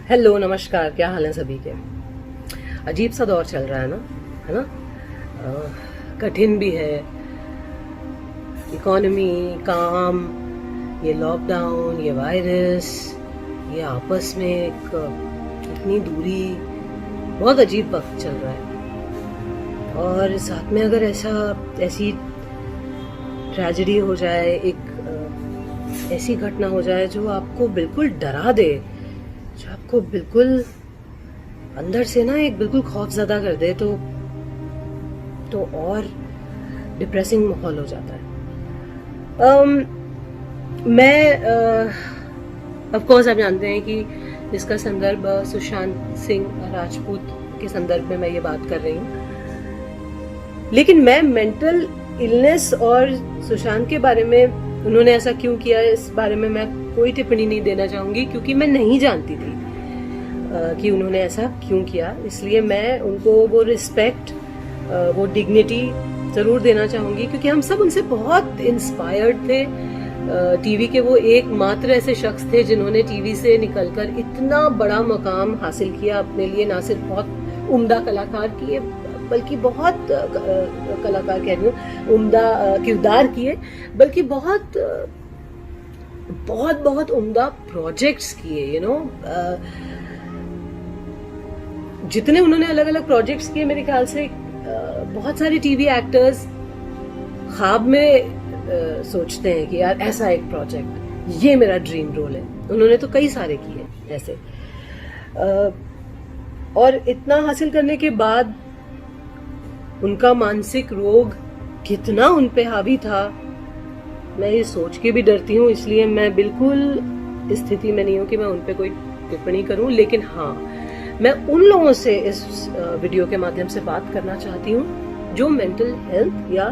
Hello, नमस्कार। क्या हाल है सभी के। अजीब सा दौर चल रहा है ना। कठिन भी है। इकोनॉमी, काम, ये लॉकडाउन, ये वायरस, ये आपस में एक इतनी दूरी, बहुत अजीब वक्त चल रहा है। और साथ में अगर ऐसी ट्रेजेडी हो जाए, ऐसी घटना हो जाए जो आपको बिल्कुल डरा दे, जो आपको बिल्कुल अंदर से ना एक बिल्कुल खौफजदा कर दे, तो और डिप्रेसिंग माहौल हो जाता है। मैं ऑफ कोर्स आप जानते हैं कि इसका संदर्भ सुशांत सिंह राजपूत के संदर्भ में मैं ये बात कर रही हूँ। लेकिन मैं मेंटल इलनेस और सुशांत के बारे में, उन्होंने ऐसा क्यों किया, इस बारे में मैं कोई टिप्पणी नहीं देना चाहूंगी, क्योंकि मैं नहीं जानती थी कि उन्होंने ऐसा क्यों किया। इसलिए मैं उनको वो रिस्पेक्ट, वो डिग्निटी जरूर देना चाहूंगी, क्योंकि हम सब उनसे बहुत इंस्पायर्ड थे। टीवी के वो एकमात्र ऐसे शख्स थे जिन्होंने टीवी से निकलकर इतना बड़ा मकाम हासिल किया अपने लिए। ना सिर्फ बहुत उम्दा कलाकार किए, बल्कि बहुत कलाकार कह रही हूँ, उम्दा किरदार किए, बल्कि बहुत बहुत बहुत उम्दा प्रोजेक्ट्स किए। जितने उन्होंने अलग अलग प्रोजेक्ट्स किए, मेरे ख्याल से बहुत सारे टीवी एक्टर्स ख्वाब में सोचते हैं कि यार ऐसा एक प्रोजेक्ट, ये मेरा ड्रीम रोल है। उन्होंने तो कई सारे किए ऐसे। और इतना हासिल करने के बाद उनका मानसिक रोग कितना उन पे हावी था, मैं ये सोच के भी डरती हूँ। इसलिए मैं बिल्कुल इस स्थिति में नहीं हूँ कि मैं उन पे कोई टिप्पणी करूँ। लेकिन हाँ, मैं उन लोगों से इस वीडियो के माध्यम से बात करना चाहती हूँ जो मेंटल हेल्थ या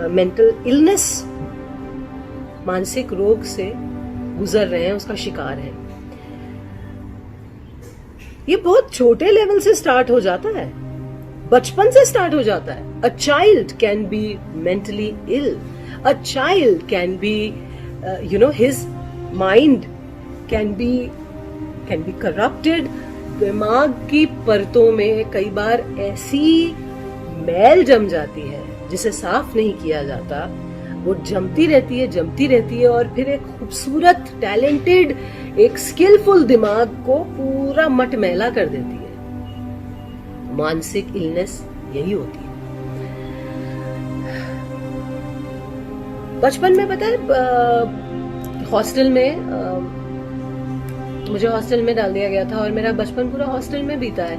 मेंटल इलनेस, मानसिक रोग से गुजर रहे हैं, उसका शिकार हैं। ये बहुत छोटे लेवल से स्टार्ट हो जाता है, बचपन से स्टार्ट हो जाता है। A child can be mentally ill, a child can be his mind can be corrupted. दिमाग की परतों में कई बार ऐसी मैल जम जाती है जिसे साफ नहीं किया जाता। वो जमती रहती है और फिर एक खूबसूरत, टैलेंटेड, एक स्किलफुल दिमाग को पूरा मटमैला कर देती है। मानसिक इलनेस यही होती है। बचपन में पता है, हॉस्टल में मुझे हॉस्टल में डाल दिया गया था और मेरा बचपन पूरा हॉस्टल में बीता है।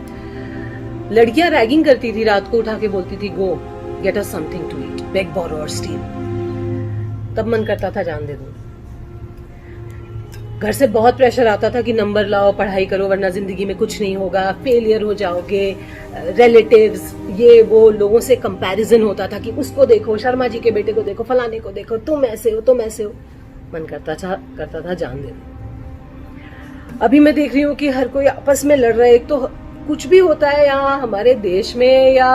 लड़कियां रैगिंग करती थी, रात को उठा के बोलती थी, go get us something to eat, beg borrow और स्टील। तब मन करता था जान दे दूं। घर से बहुत प्रेशर आता था कि नंबर लाओ, पढ़ाई करो, वरना जिंदगी में कुछ नहीं होगा, फेलियर हो जाओगे। रिलेटिव्स, ये वो, लोगों से कंपैरिजन होता था कि उसको देखो, शर्मा जी के बेटे को देखो, फलाने को देखो, तुम ऐसे हो, तुम ऐसे हो। मन करता था जान दे दूं। अभी मैं देख रही हूँ कि हर कोई आपस में लड़ रहा है। एक तो कुछ भी होता है यहाँ हमारे देश में, या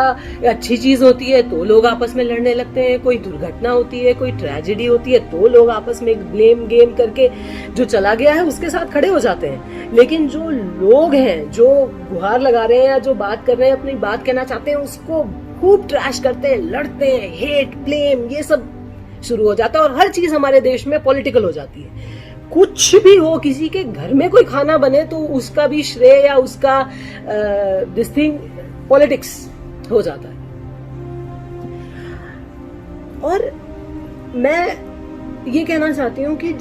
अच्छी चीज होती है तो लोग आपस में लड़ने लगते हैं। कोई दुर्घटना होती है, कोई ट्रेजेडी होती है तो लोग आपस में एक ब्लेम गेम करके जो चला गया है उसके साथ खड़े हो जाते हैं। लेकिन जो लोग हैं, जो गुहार लगा रहे हैं या जो बात कर रहे हैं, अपनी बात कहना चाहते हैं, उसको खूब ट्रैश करते हैं, लड़ते हैं, हेट, ब्लेम, ये सब शुरू हो जाता है। और हर चीज हमारे देश में पॉलिटिकल हो जाती है। कुछ भी हो, किसी के घर में कोई खाना बने तो उसका भी श्रेय या उसका दिस थिंग पॉलिटिक्स हो जाता है। और मैं ये कहना चाहती हूँ कि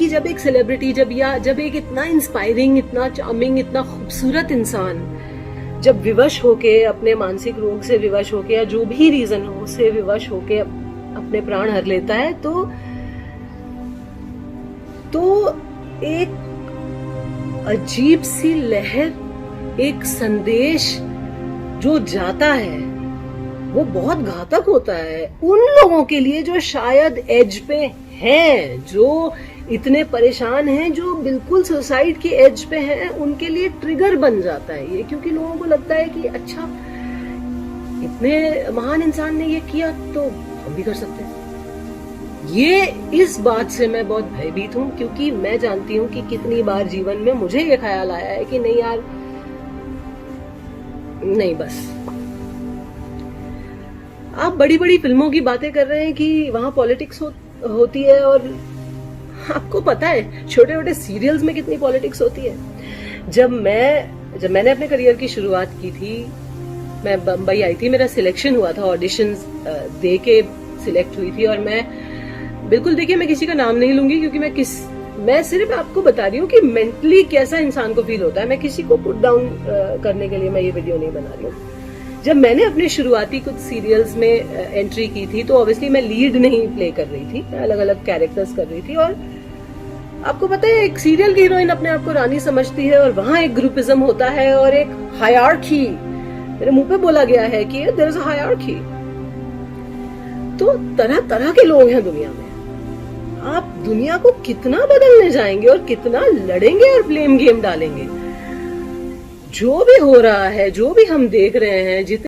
जब एक सेलिब्रिटी, जब एक इतना इंस्पायरिंग, इतना चार्मिंग, इतना खूबसूरत इंसान जब विवश होके, अपने मानसिक रोग से विवश होके, या जो भी रीजन हो उससे विवश होके अपने प्राण हर लेता है, तो एक अजीब सी लहर, एक संदेश जो जाता है वो बहुत घातक होता है उन लोगों के लिए जो शायद एज पे हैं, जो इतने परेशान हैं, जो बिल्कुल सुसाइड के एज पे हैं। उनके लिए ट्रिगर बन जाता है ये, क्योंकि लोगों को लगता है कि अच्छा, इतने महान इंसान ने ये किया तो हम भी कर सकते हैं। ये इस बात से मैं बहुत भयभीत हूं, क्योंकि मैं जानती हूं कि कितनी बार जीवन में मुझे ये ख्याल आया है कि नहीं यार, नहीं बस। आप बड़ी बड़ी फिल्मों की बातें कर रहे हैं कि वहां पॉलिटिक्स होती है, और आपको पता है छोटे छोटे सीरियल्स में कितनी पॉलिटिक्स होती है। जब मैंने अपने करियर की शुरुआत की थी, मैं बम्बई आई थी, मेरा सिलेक्शन हुआ था, ऑडिशंस दे के सिलेक्ट हुई थी, और मैं बिल्कुल, देखिए मैं किसी का नाम नहीं लूंगी, क्योंकि मैं सिर्फ आपको बता रही हूँ कि मेंटली कैसा इंसान को फील होता है। मैं किसी को पुट डाउन करने के लिए मैं ये वीडियो नहीं बना रही हूँ। जब मैंने अपने शुरुआती कुछ सीरियल्स में एंट्री की थी, तो ऑब्वियसली मैं लीड नहीं प्ले कर रही थी, मैं अलग अलग कैरेक्टर्स कर रही थी। और आपको पता है, एक सीरियल की हीरोइन अपने आप को रानी समझती है, और वहां एक ग्रुपिज्म होता है और एक हायरार्की, मेरे मुंह पे बोला गया है कि देयर इज अ हायरार्की। तो तरह तरह के लोग हैं दुनिया में। आप दुनिया को कितना बदलने जाएंगे और कितना लड़ेंगे और ब्लेम गेम डालेंगे। जो भी हो रहा है, जो भी हम देख रहे हैं, जितने